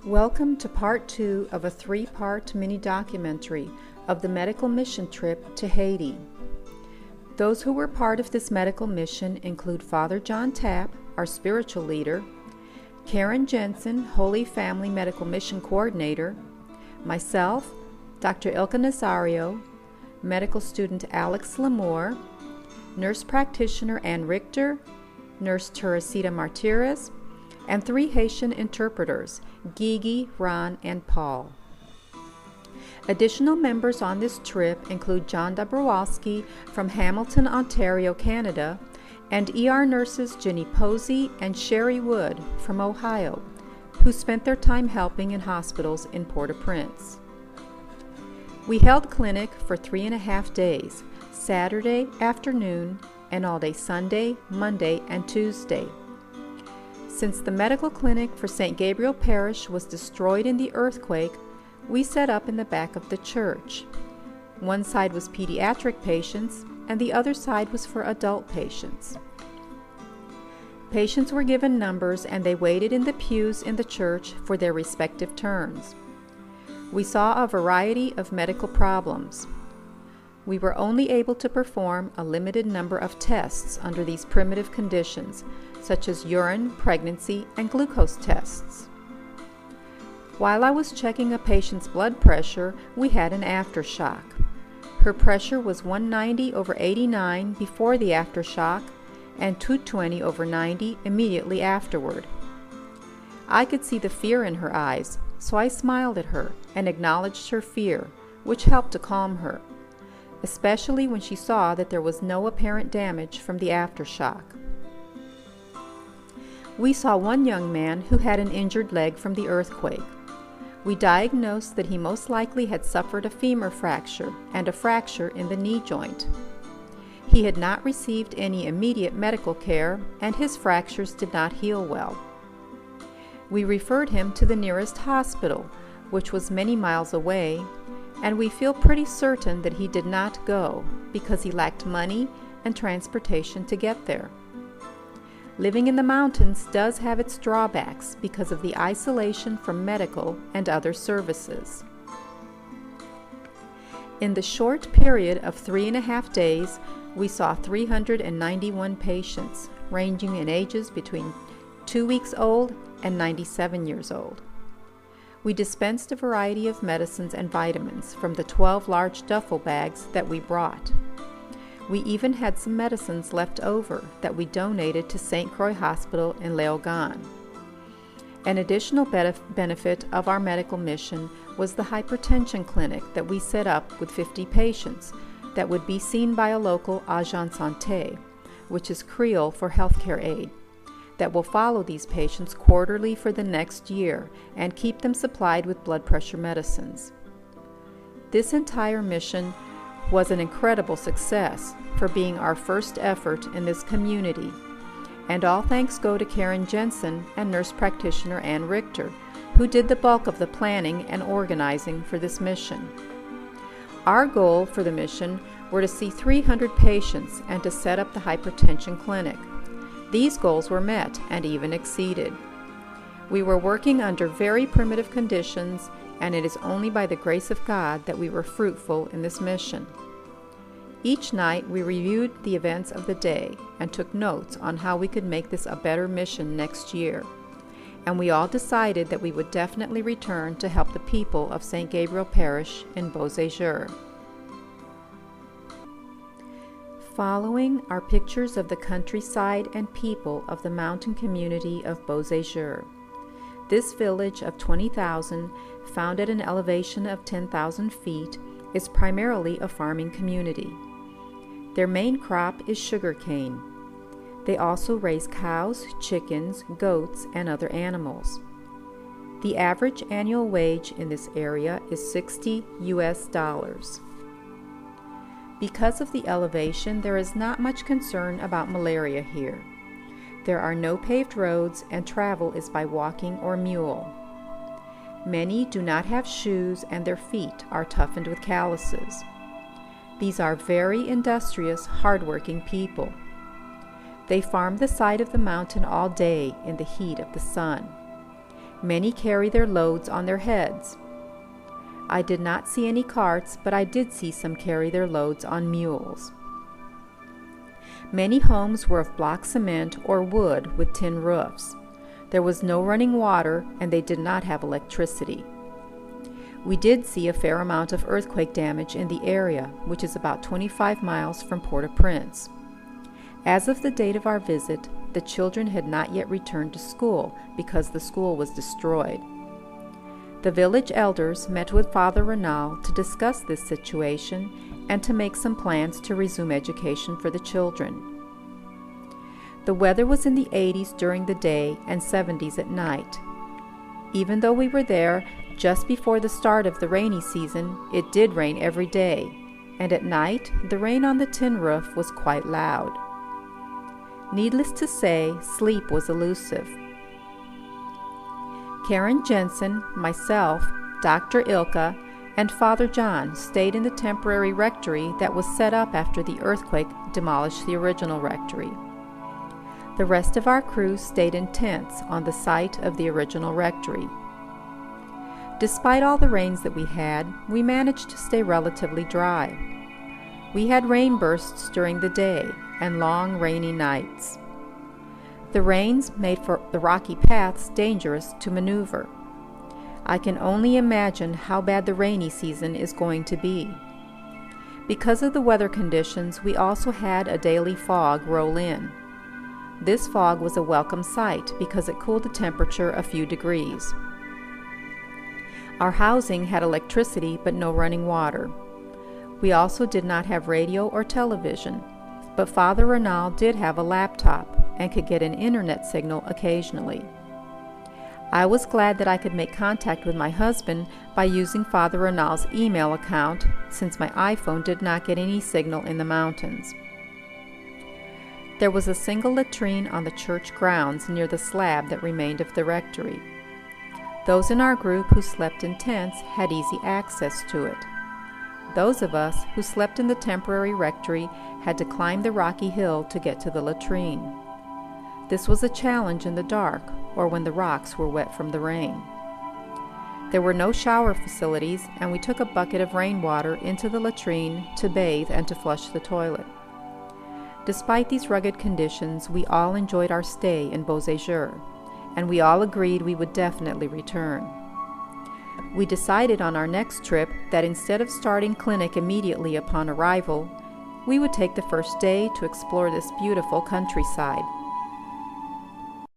Welcome to part 2 of a 3-part mini-documentary of the medical mission trip to Haiti. Those who were part of this medical mission include Father John Tapp, our spiritual leader, Karen Jensen, Holy Family Medical Mission Coordinator, myself, Dr. Ilka Nazario, medical student Alex Lamour, nurse practitioner Ann Richter, nurse Teresita Martirez, and 3 Haitian interpreters, Gigi, Ron, and Paul. Additional members on this trip include John Dabrowski from Hamilton, Ontario, Canada, and ER nurses Jenny Posey and Sherry Wood from Ohio, who spent their time helping in hospitals in Port-au-Prince. We held clinic for 3.5 days, Saturday afternoon and all day Sunday, Monday, and Tuesday. Since the medical clinic for St. Gabriel Parish was destroyed in the earthquake, we set up in the back of the church. One side was pediatric patients, and the other side was for adult patients. Patients were given numbers, and they waited in the pews in the church for their respective turns. We saw a variety of medical problems. We were only able to perform a limited number of tests under these primitive conditions, such as urine, pregnancy, and glucose tests. While I was checking a patient's blood pressure, we had an aftershock. Her pressure was 190/89 before the aftershock and 220/90 immediately afterward. I could see the fear in her eyes, so I smiled at her and acknowledged her fear, which helped to calm her, especially when she saw that there was no apparent damage from the aftershock. We saw one young man who had an injured leg from the earthquake. We diagnosed that he most likely had suffered a femur fracture and a fracture in the knee joint. He had not received any immediate medical care, and his fractures did not heal well. We referred him to the nearest hospital, which was many miles away, and we feel pretty certain that he did not go because he lacked money and transportation to get there. Living in the mountains does have its drawbacks because of the isolation from medical and other services. In the short period of 3.5 days, we saw 391 patients, ranging in ages between 2 weeks old and 97 years old. We dispensed a variety of medicines and vitamins from the 12 large duffel bags that we brought. We even had some medicines left over that we donated to St. Croix Hospital in Léogâne. An additional benefit of our medical mission was the hypertension clinic that we set up with 50 patients that would be seen by a local agent santé, which is Creole for healthcare aid, that will follow these patients quarterly for the next year and keep them supplied with blood pressure medicines. This entire mission was an incredible success for being our first effort in this community, and all thanks go to Karen Jensen and nurse practitioner Ann Richter, who did the bulk of the planning and organizing for this mission. Our goal for the mission were to see 300 patients and to set up the hypertension clinic. These goals were met and even exceeded. We were working under very primitive conditions, and it is only by the grace of God that we were fruitful in this mission. Each night we reviewed the events of the day and took notes on how we could make this a better mission next year. And we all decided that we would definitely return to help the people of St. Gabriel Parish in Beau Sejour. Following are pictures of the countryside and people of the mountain community of Beau Sejour. This village of 20,000, found at an elevation of 10,000 feet, is primarily a farming community. Their main crop is sugarcane. They also raise cows, chickens, goats, and other animals. The average annual wage in this area is $60. Because of the elevation, there is not much concern about malaria here. There are no paved roads, and travel is by walking or mule. Many do not have shoes, and their feet are toughened with calluses. These are very industrious, hardworking people. They farm the side of the mountain all day in the heat of the sun. Many carry their loads on their heads. I did not see any carts, but I did see some carry their loads on mules. Many homes were of block cement or wood with tin roofs. There was no running water, and they did not have electricity. We did see a fair amount of earthquake damage in the area, which is about 25 miles from Port-au-Prince. As of the date of our visit, the children had not yet returned to school because the school was destroyed. The village elders met with Father Renal to discuss this situation and to make some plans to resume education for the children. The weather was in the 80s during the day and 70s at night. Even though we were there just before the start of the rainy season, it did rain every day, and at night the rain on the tin roof was quite loud. Needless to say, sleep was elusive. Karen Jensen, myself, Dr. Ilka, and Father John stayed in the temporary rectory that was set up after the earthquake demolished the original rectory. The rest of our crew stayed in tents on the site of the original rectory. Despite all the rains that we had, we managed to stay relatively dry. We had rain bursts during the day and long rainy nights. The rains made for the rocky paths dangerous to maneuver. I can only imagine how bad the rainy season is going to be. Because of the weather conditions, we also had a daily fog roll in. This fog was a welcome sight because it cooled the temperature a few degrees. Our housing had electricity but no running water. We also did not have radio or television, but Father Renal did have a laptop and could get an internet signal occasionally. I was glad that I could make contact with my husband by using Father Renal's email account, since my iPhone did not get any signal in the mountains. There was a single latrine on the church grounds near the slab that remained of the rectory. Those in our group who slept in tents had easy access to it. Those of us who slept in the temporary rectory had to climb the rocky hill to get to the latrine. This was a challenge in the dark or when the rocks were wet from the rain. There were no shower facilities, and we took a bucket of rainwater into the latrine to bathe and to flush the toilet. Despite these rugged conditions, we all enjoyed our stay in Beau Sejour, and we all agreed we would definitely return. We decided on our next trip that instead of starting clinic immediately upon arrival, we would take the first day to explore this beautiful countryside.